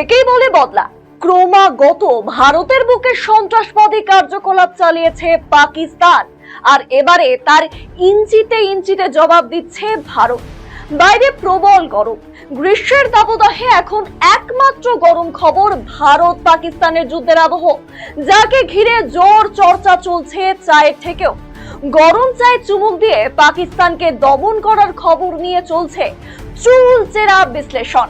একেই বলে বদলা। ক্রমাগত ভারতের বুকে সন্ত্রাসবাদী কার্যকলাপ চালিয়েছে পাকিস্তান, আর এবারে তার ইঞ্চিতে ইঞ্চিতে জবাব দিচ্ছে ভারত। বাইরে প্রবল গরম, গ্রীষ্মের দাবদাহে এখন একমাত্র গরম খবর ভারত পাকিস্তানের যুদ্ধের আবহ, যাকে ঘিরে জোর চর্চা চলছে চায়ের থেকেও। গরম চায়ে চুমুক দিয়ে পাকিস্তানকে দমন করার খবর নিয়ে চলছে চুলচেরা বিশ্লেষণ।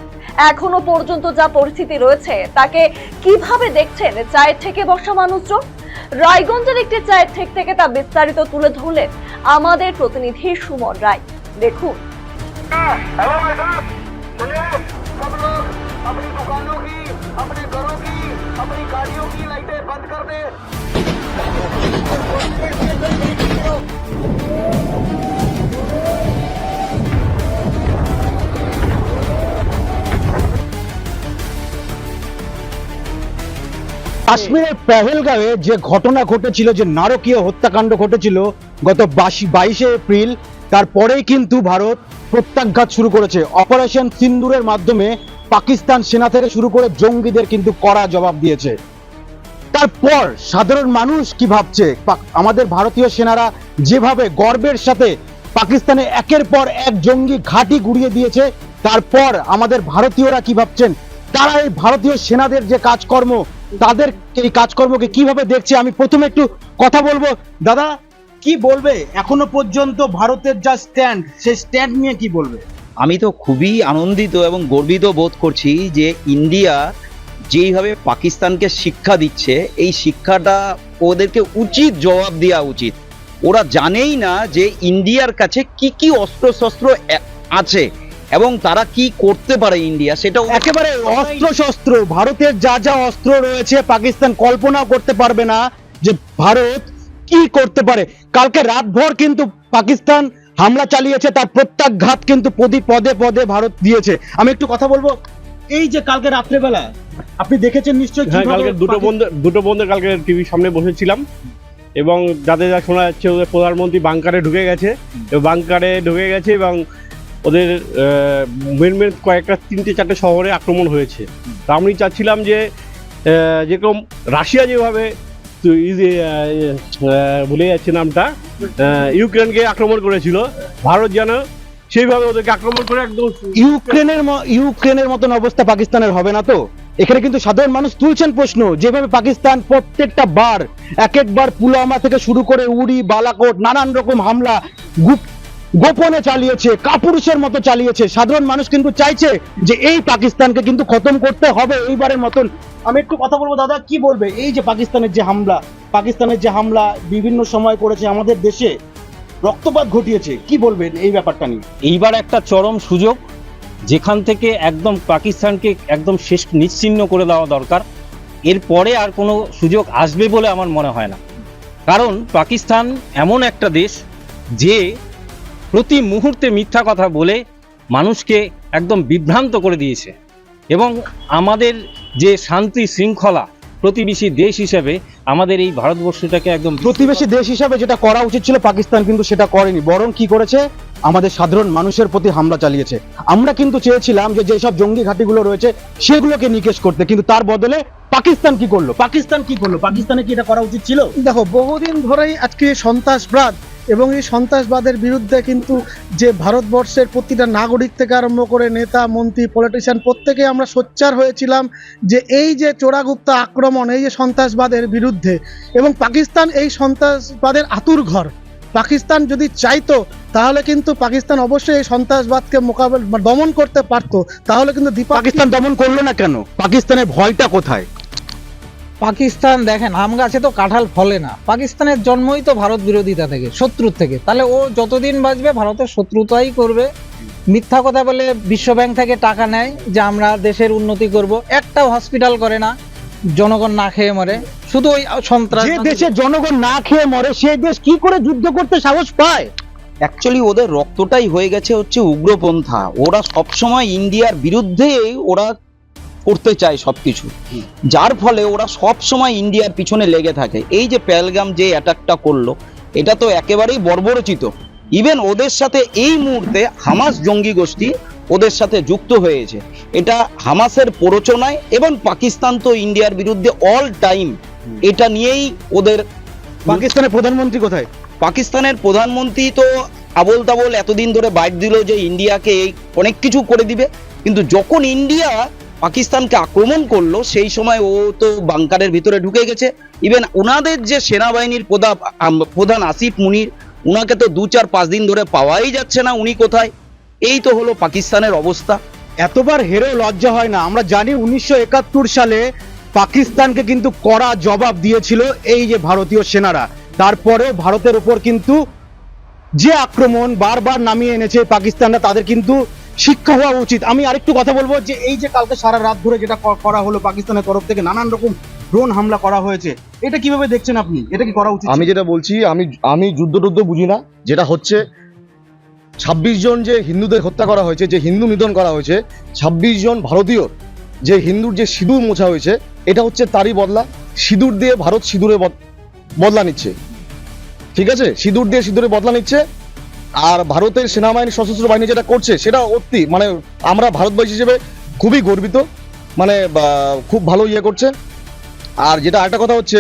এখনো পর্যন্ত যা পরিস্থিতি রয়েছে তাকে কিভাবে দেখছেন চায়ের থেকে বসা মানুষজন? রায়গঞ্জের একটি চায়ের ঠেক থেকে তা বিস্তারিত তুলে ধরলেন আমাদের প্রতিনিধি সুমন রায়। দেখুন। हेलो भाई साहब, सुनिए, सब लोग अपनी दुकानों की, अपने घरों की, अपनी गाड़ियों की लाइटें बंद कर दें। কাশ্মীরের পেহেলগাঁওয়ে যে ঘটনা ঘটেছিল, যে নারকীয় হত্যাকাণ্ড ঘটেছিল গত 22শে এপ্রিল, তারপরেই কিন্তু ভারত প্রত্যাঘাত শুরু করেছে। অপারেশন সিন্দুরের মাধ্যমে পাকিস্তান সেনা থেকে শুরু করে জঙ্গিদের কিন্তু কড়া জবাব দিয়েছে। তারপর সাধারণ মানুষ কি ভাবছে? আমাদের ভারতীয় সেনারা যেভাবে গর্বের সাথে পাকিস্তানে একের পর এক জঙ্গি ঘাঁটি গুড়িয়ে দিয়েছে, তারপর আমাদের ভারতীয়রা কি ভাবছেন? তারা এই ভারতীয় সেনাদের যে কাজকর্ম, তাদের এই কাজকর্মকে কিভাবে দেখছে? আমি প্রথমে একটু কথা বলবো। দাদা, কি বলবে এখনো পর্যন্ত ভারতের যা স্ট্যান্ড, সেই স্ট্যান্ড নিয়ে কি বলবে? আমি তো খুবই আনন্দিত এবং গর্বিত বোধ করছি যে ইন্ডিয়া যেইভাবে পাকিস্তানকে শিক্ষা দিচ্ছে, এই শিক্ষাটা ওদেরকে উচিত জবাব দেওয়া উচিত। ওরা জানেই না যে ইন্ডিয়ার কাছে কি কি অস্ত্রশস্ত্র আছে এবং তারা কি করতে পারে ইন্ডিয়া, সেটা একেবারে অস্ত্র শস্ত্র, ভারতের যা যা অস্ত্র রয়েছে পাকিস্তান কল্পনাও করতে পারবে না যে ভারত কি করতে পারে। কালকে রাতভর কিন্তু পাকিস্তান হামলা চালিয়েছে, তার প্রত্যাঘাত কিন্তু পদে পদে ভারত দিয়েছে। আমি একটু কথা বলবো। এই যে কালকে রাত্রেবেলা আপনি দেখেছেন নিশ্চয়ই, হ্যাঁ, কালকে দুটো বন্ধু কালকে টিভির সামনে বসেছিলাম এবং যাদের যা শোনা যাচ্ছে ওদের প্রধানমন্ত্রী বাংকারে ঢুকে গেছে এবং ওদের মেন কয়েকটা 3-4টে শহরে আক্রমণ হয়েছে। তা আমি চাচ্ছিলাম যে যেরকম রাশিয়া যেভাবে ভুলে যাচ্ছে নামটা, ইউক্রেনকে আক্রমণ করেছিল, ভারত যেন সেইভাবে ওদেরকে আক্রমণ করে একদম ইউক্রেনের মতন অবস্থা পাকিস্তানের হবে না তো? এখানে কিন্তু সাধারণ মানুষ তুলছেন প্রশ্ন, যেভাবে পাকিস্তান প্রত্যেকটা বার এক একবার পুলওয়ামা থেকে শুরু করে উড়ি, বালাকোট, নানান রকম হামলা গোপনে চালিয়েছে, কাপুরুষের মতো চালিয়েছে। সাধারণ মানুষ কিন্তু চাইছে যে এই পাকিস্তানকে কিন্তু খতম করতে হবে এইবারের মতন। আমি একটু কথা বলবো। দাদা, কি বলবে এই যে পাকিস্তানের যে হামলা বিভিন্ন সময় করেছে, আমাদের দেশে রক্তপাত ঘটিয়েছে, কি বলবেন এই ব্যাপারটা নিয়ে? এইবার একটা চরম সুযোগ, যেখান থেকে একদম পাকিস্তানকে একদম শেষ নিশ্চিহ্ন করে দেওয়া দরকার। এরপরে আর কোনো সুযোগ আসবে বলে আমার মনে হয় না। কারণ পাকিস্তান এমন একটা দেশ যে প্রতি মুহূর্তে মিথ্যা কথা বলে মানুষকে একদম বিভ্রান্ত করে দিয়েছে, এবং আমাদের যে শান্তি শৃঙ্খলা প্রতিবেশী দেশ হিসেবে আমাদের এই ভারতবর্ষটাকে একদম প্রতিবেশী দেশ হিসাবে যেটা করা উচিত ছিল পাকিস্তান কিন্তু সেটা করেনি, বরং কি করেছে? আমাদের সাধারণ মানুষের প্রতি হামলা চালিয়েছে। আমরা কিন্তু চেয়েছিলাম যে যেসব জঙ্গি ঘাঁটিগুলো রয়েছে সেগুলোকে নিকেশ করতে, কিন্তু তার বদলে পাকিস্তান কি করলো? পাকিস্তানে কি এটা করা উচিত ছিল? দেখো, বহুদিন ধরেই আজকে সন্ত্রাসবাদ এবং এই সন্ত্রাসবাদের বিরুদ্ধে কিন্তু যে ভারতবর্ষের প্রতিটা নাগরিক থেকে আরম্ভ করে নেতা, মন্ত্রী, পলিটিশিয়ান প্রত্যেকে আমরা সোচ্চার হয়েছিলাম যে এই যে চোরাগুপ্ত আক্রমণ, এই যে সন্ত্রাসবাদের বিরুদ্ধে, এবং পাকিস্তান এই সন্ত্রাসবাদের আতুরঘর। পাকিস্তান যদি চাইতো তাহলে কিন্তু পাকিস্তান অবশ্যই এই সন্ত্রাসবাদকে দমন করতে পারতো। তাহলে কিন্তু পাকিস্তান দমন করলো না কেন? পাকিস্তানের ভয়টা কোথায়? পাকিস্তান দেখেন, আম গাছে তো কাঁঠাল ফলে না। পাকিস্তানের জন্মই তো ভারত বিরোধিতা থেকে, শত্রুর থেকে। তাহলে ও যতদিন বাঁচবে ভারতের শত্রুতাই করবে। মিথ্যা কথা বলে বিশ্ব ব্যাংক থেকে টাকা নেয় যে আমরা দেশের উন্নতি করব, একটাও হসপিটাল করে না, জনগণ না খেয়ে মরে। শুধু ওই সন্ত্রাস। যে দেশে জনগণ না খেয়ে মরে সেই দেশ কি করে যুদ্ধ করতে সাহস পায়? অ্যাকচুয়ালি ওদের রক্তটাই হয়ে গেছে হচ্ছে উগ্রপন্থা। ওরা সবসময় ইন্ডিয়ার বিরুদ্ধে ওরা করতে চায় সবকিছু, যার ফলে ওরা সব সময় ইন্ডিয়ার পিছনে লেগে থাকে। এই যে পেহেলগাম যে অ্যাটাকটা করলো, এটা তো একেবারেই বর্বরচিত। ইভেন ওদের সাথে এই মুহূর্তে হামাস জঙ্গি গোষ্ঠী ওদের সাথে যুক্ত হয়েছে। এটা হামাসের প্ররোচনায়, এবং পাকিস্তান তো ইন্ডিয়ার বিরুদ্ধে অল টাইম এটা নিয়েই ওদের। পাকিস্তানের প্রধানমন্ত্রী কোথায়? পাকিস্তানের প্রধানমন্ত্রী তো আবোল তাবোল এতদিন ধরে বাইট দিল যে ইন্ডিয়াকে অনেক কিছু করে দিবে, কিন্তু যখন ইন্ডিয়া পাকিস্তানকে আক্রমণ করলো সেই সময় ও তো বাংকারের ভিতরে ঢুকে গেছে। ইভেন ওনাদের যে সেনাবাহিনীর প্রধান আসিফ মুনির, ওনাকে তো 2-4-5 দিন ধরে পাওয়াই যাচ্ছে না, উনি কোথায়। এই তো হলো পাকিস্তানের অবস্থা। এতবার হেরেও লজ্জা হয় না? আমরা জানি 1971 সালে পাকিস্তানকে কিন্তু কড়া জবাব দিয়েছিল এই যে ভারতীয় সেনারা। তারপরেও ভারতের উপর কিন্তু যে আক্রমণ বারবার নামিয়ে এনেছে পাকিস্তানরা, তাদের কিন্তু শিক্ষা হওয়া উচিত। আমি আরেকটু কথা বলবো যে এই যে কালকে সারা রাত ধরে যেটা করা হলো পাকিস্তানের তরফ থেকে, নানান রকম ড্রোন হামলা করা হয়েছে, এটা কিভাবে দেখছেন আপনি? এটা কি করা উচিত? আমি যেটা বলছি, আমি যুদ্ধ টুদ্ধ বুঝি না। যেটা হচ্ছে 26 জন যে হিন্দুদের হত্যা করা হয়েছে, যে হিন্দু নিধন করা হয়েছে, 26 জন ভারতীয় যে হিন্দুর যে সিঁদুর মোছা হয়েছে, এটা হচ্ছে তারই বদলা। সিঁদুর দিয়ে ভারত সিঁদুরে বদলা নিচ্ছে, ঠিক আছে? সিঁদুর দিয়ে সিঁদুরে বদলা নিচ্ছে। আর ভারতের সেনাবাহিনী সশস্ত্র বাহিনী যেটা করছে সেটা অতি, মানে আমরা ভারতবাসী হিসেবে খুবই গর্বিত, মানে খুব ভালো ইয়ে করছে। আর যেটা আরেকটা কথা হচ্ছে,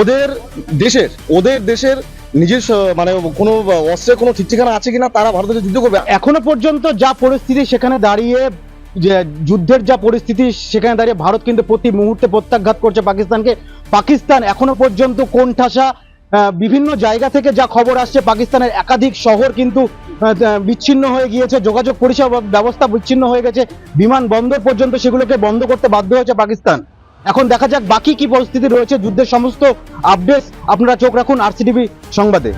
ওদের দেশের নিজস্ব মানে কোনো অস্ত্রের কোনো ঠিক ঠিকানা আছে কিনা, তারা ভারতের যুদ্ধ করবে। এখনো পর্যন্ত যা পরিস্থিতি সেখানে দাঁড়িয়ে, যে যুদ্ধের যা পরিস্থিতি সেখানে দাঁড়িয়ে ভারত কিন্তু প্রতি মুহূর্তে প্রত্যাঘাত করছে পাকিস্তানকে। পাকিস্তান এখনো পর্যন্ত কোণঠাসা। বিভিন্ন জায়গা থেকে যা খবর আসছে, পাকিস্তানের একাধিক শহর কিন্তু বিচ্ছিন্ন হয়ে গিয়েছে, যোগাযোগ পরিষেবা ব্যবস্থা বিচ্ছিন্ন হয়ে গেছে, বিমানবন্দর পর্যন্ত সেগুলোকে বন্ধ করতে বাধ্য হয়েছে পাকিস্তান। এখন দেখা যাক বাকি কি পরিস্থিতি রয়েছে। যুদ্ধের সমস্ত আপডেটস আপনারা চোখ রাখুন RCTV সংবাদে।